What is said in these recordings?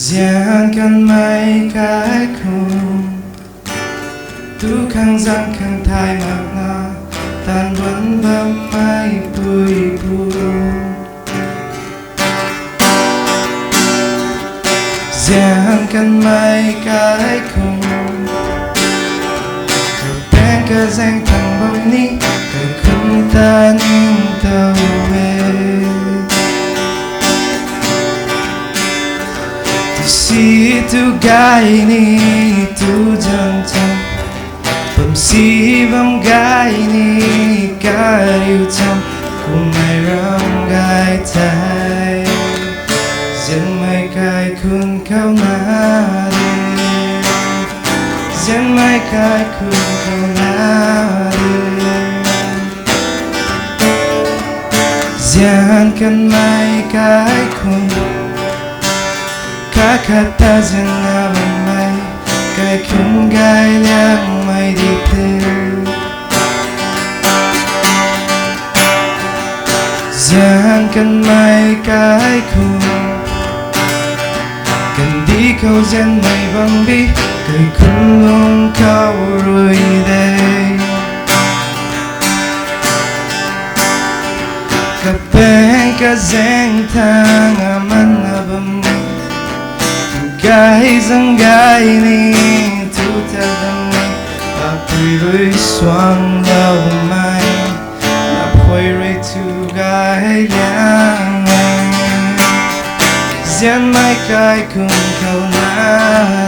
Gian kan mai cái khung tu khang giang khang thai mặc na tan vẫn bám mai bùi bùi Gian kan mai cái khung cầu bên cả danh thằng bông ní cầu không tan tàu về si tu gai ni tu jang jang bam si bam gai ni ka riu cham cùng mai ram gai tai dân mai kai kun khao na de dân mai kai kun khao na de dân kan mai kai kun Kakata zena mai kai kun gai liang mai di te Giang kan mai kai kun kan đi câu zen mai băng bi kai kun long kau rồi đây Kapeng ka zeng thang aman abam Gai răng gai ni tu theo đam ni ta quỳ với xoang lâu mai ta quay rồi tu gai liang Gian mai kai cùng câu na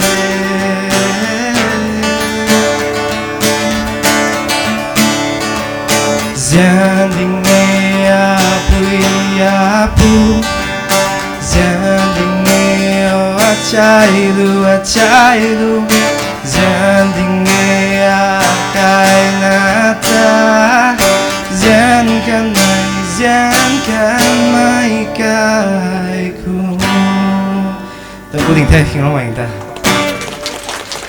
Gian đình nghe a pu Gian đình nghe chai lu Gian đình nghe a kai na ta Gian kan mai kai ku ta cố tình thay khi nó mạnh ta